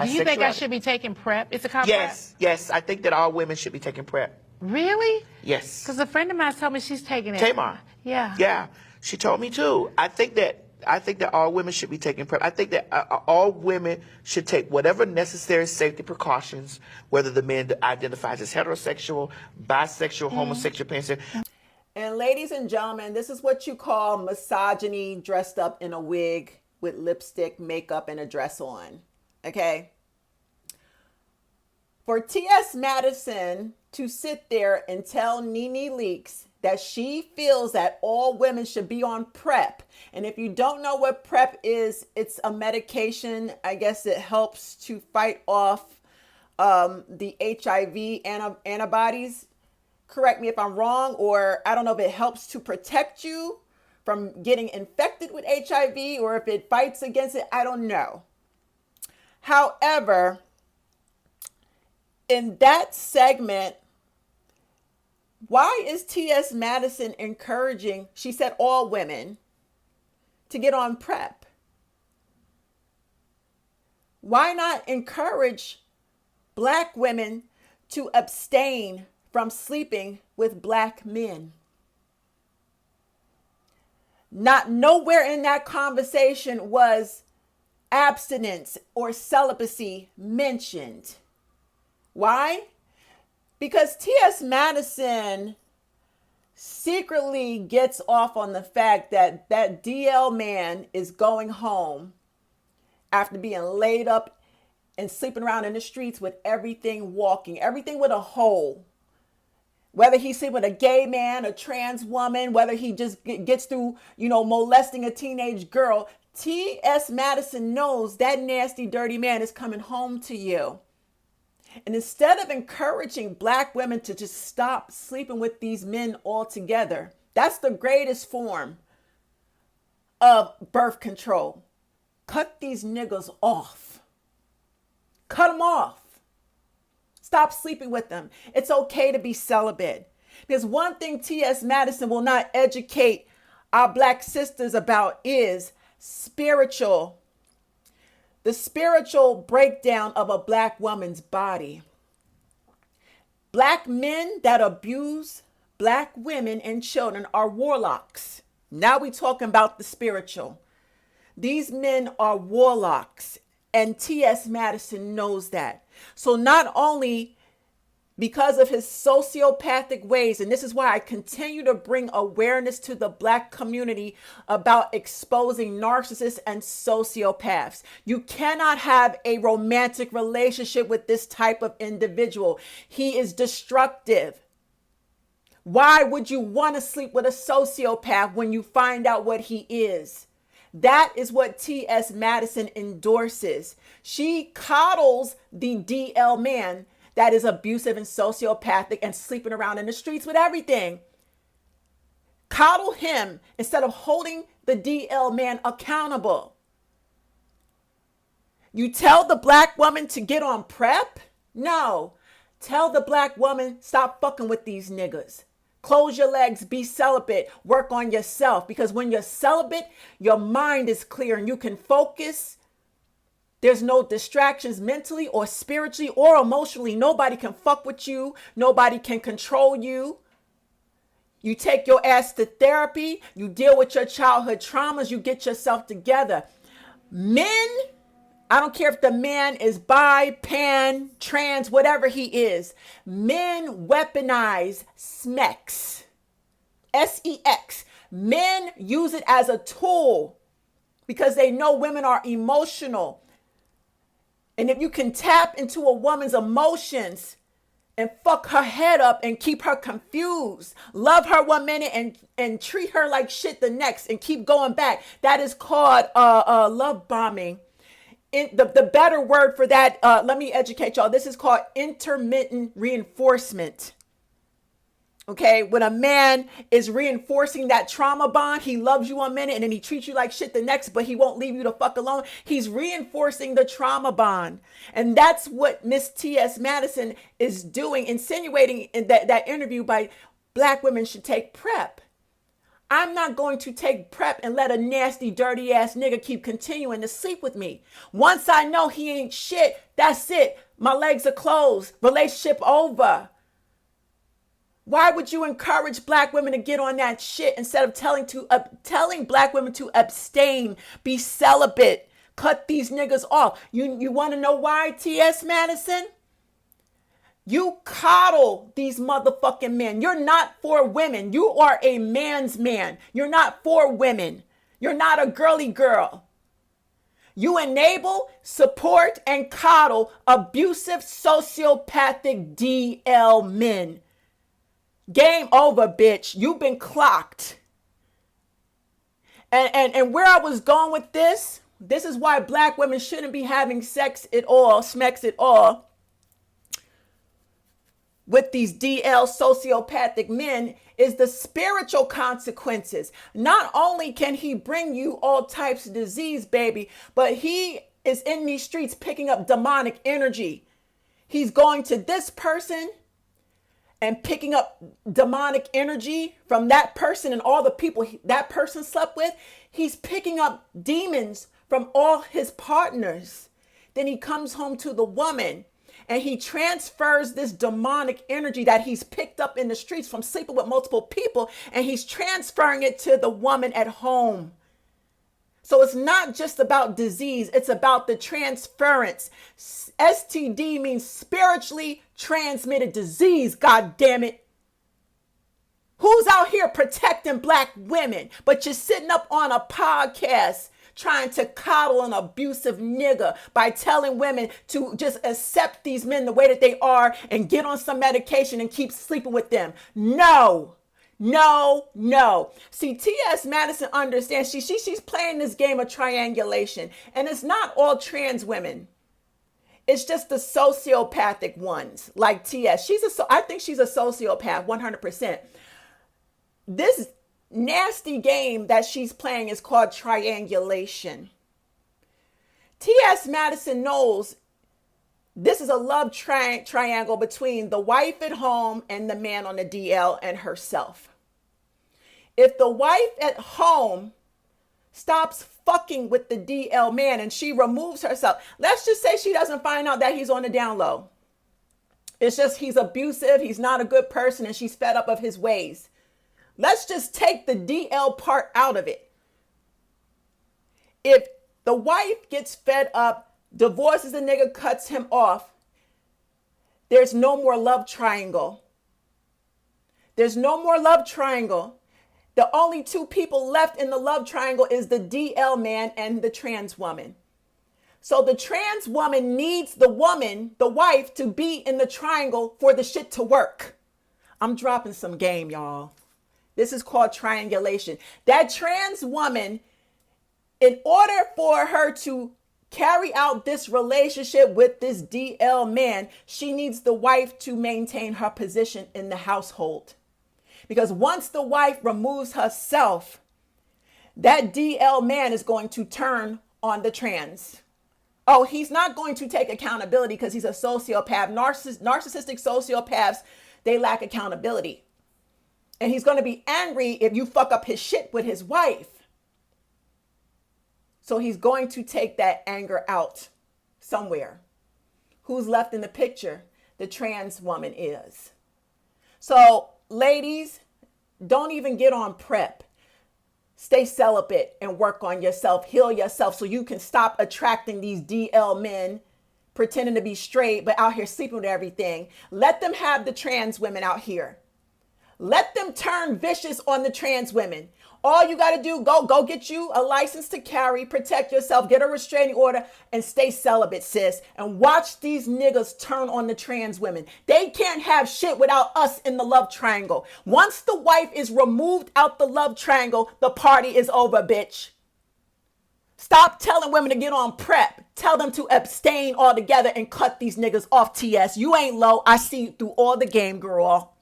Do you think I should be taking PrEP? It's a called Yes, yes. I think that all women should be taking PrEP. Really? Yes. Because a friend of mine told me she's taking it. Tamar. Yeah. Yeah. She told me too. I think that all women should be taking PrEP. I think that all women should take whatever necessary safety precautions, whether the man identifies as heterosexual, bisexual, homosexual, pansexual. And ladies and gentlemen, this is what you call misogyny dressed up in a wig with lipstick, makeup, and a dress on. Okay? For T.S. Madison to sit there and tell Nene Leakes that she feels that all women should be on PrEP. And if you don't know what PrEP is, it's a medication. I guess it helps to fight off the HIV antibodies. Correct me if I'm wrong, or I don't know if it helps to protect you from getting infected with HIV or if it fights against it. I don't know. However, in that segment, why is T.S. Madison encouraging, she said, all women to get on PrEP? Why not encourage Black women to abstain from sleeping with Black men? Nowhere in that conversation was abstinence or celibacy mentioned. Why? Because T.S. Madison secretly gets off on the fact that that DL man is going home after being laid up and sleeping around in the streets with everything walking, everything with a hole. Whether he's sleeping with a gay man, a trans woman, whether he just gets through, molesting a teenage girl, T.S. Madison knows that nasty, dirty man is coming home to you. And instead of encouraging Black women to just stop sleeping with these men altogether, that's the greatest form of birth control. Cut these niggas off. Cut them off. Stop sleeping with them. It's okay to be celibate. There's one thing T.S. Madison will not educate our Black sisters about is the spiritual breakdown of a Black woman's body. Black men that abuse Black women and children are warlocks. Now we're talking about the spiritual. These men are warlocks, and T.S. Madison knows that. So not only because of his sociopathic ways, and this is why I continue to bring awareness to the Black community about exposing narcissists and sociopaths. You cannot have a romantic relationship with this type of individual. He is destructive. Why would you want to sleep with a sociopath when you find out what he is? That is what T.S. Madison endorses. She coddles the DL man that is abusive and sociopathic and sleeping around in the streets with everything. Coddle him instead of holding the DL man accountable. You tell the Black woman to get on PrEP? No. Tell the Black woman, stop fucking with these niggas. Close your legs, be celibate, work on yourself. Because when you're celibate, your mind is clear and you can focus. There's no distractions mentally or spiritually or emotionally. Nobody can fuck with you. Nobody can control you. You take your ass to therapy. You deal with your childhood traumas. You get yourself together. Men, I don't care if the man is bi, pan, trans, whatever he is. Men weaponize SMEX. S-E-X. Men use it as a tool because they know women are emotional. And if you can tap into a woman's emotions and fuck her head up and keep her confused, love her 1 minute and treat her like shit the next and keep going back, that is called love bombing. The better word for that, let me educate y'all. This is called intermittent reinforcement. Okay, when a man is reinforcing that trauma bond, he loves you 1 minute and then he treats you like shit the next, but he won't leave you the fuck alone. He's reinforcing the trauma bond. And that's what Miss T.S. Madison is doing, insinuating in that interview by Black women should take PrEP. I'm not going to take prep and let a nasty, dirty ass nigga keep continuing to sleep with me. Once I know he ain't shit, that's it. My legs are closed. Relationship over. Why would you encourage black women to get on that shit instead of telling black women to abstain, be celibate, cut these niggas off? You want to know why, T.S. Madison? You coddle these motherfucking men. You're not for women. You are a man's man. You're not for women. You're not a girly girl. You enable, support, and coddle abusive, sociopathic DL men. Game over, bitch. You've been clocked. And where I was going with this is why black women shouldn't be having sex at all, smacks at all, with these DL sociopathic men, is the spiritual consequences. Not only can he bring you all types of disease, baby, but he is in these streets picking up demonic energy. He's going to this person and picking up demonic energy from that person and all the people that person slept with. He's picking up demons from all his partners. Then he comes home to the woman and he transfers this demonic energy that he's picked up in the streets from sleeping with multiple people, and he's transferring it to the woman at home. So it's not just about disease, it's about the transference. STD means spiritually transmitted disease, God damn it. Who's out here protecting black women, but you're sitting up on a podcast trying to coddle an abusive nigga by telling women to just accept these men the way that they are and get on some medication and keep sleeping with them? No. See, T.S. Madison understands. She's playing this game of triangulation, and it's not all trans women. It's just the sociopathic ones like T.S. I think she's a sociopath, 100%. This nasty game that she's playing is called triangulation. T.S. Madison knows this is a love triangle between the wife at home and the man on the DL and herself. If the wife at home stops fucking with the DL man and she removes herself, let's just say she doesn't find out that he's on the down low. It's just he's abusive, he's not a good person, and she's fed up of his ways. Let's just take the DL part out of it. If the wife gets fed up, divorces the nigga, cuts him off, there's no more love triangle. There's no more love triangle. The only two people left in the love triangle is the DL man and the trans woman. So the trans woman needs the woman, the wife, to be in the triangle for the shit to work. I'm dropping some game, y'all. This is called triangulation. That trans woman, in order for her to carry out this relationship with this DL man, she needs the wife to maintain her position in the household. Because once the wife removes herself, that DL man is going to turn on the trans. Oh, he's not going to take accountability because he's a sociopath. Narcissistic sociopaths, they lack accountability. And he's going to be angry if you fuck up his shit with his wife. So he's going to take that anger out somewhere. Who's left in the picture? The trans woman is. So, ladies, don't even get on prep. Stay celibate and work on yourself. Heal yourself so you can stop attracting these DL men pretending to be straight but out here sleeping with everything. Let them have the trans women out here. Let them turn vicious on the trans women. All you got to do, go get you a license to carry, protect yourself, get a restraining order, and stay celibate, sis. And watch these niggas turn on the trans women. They can't have shit without us in the love triangle. Once the wife is removed out the love triangle, the party is over, bitch. Stop telling women to get on prep. Tell them to abstain altogether and cut these niggas off, TS. You ain't low. I see through all the game, girl.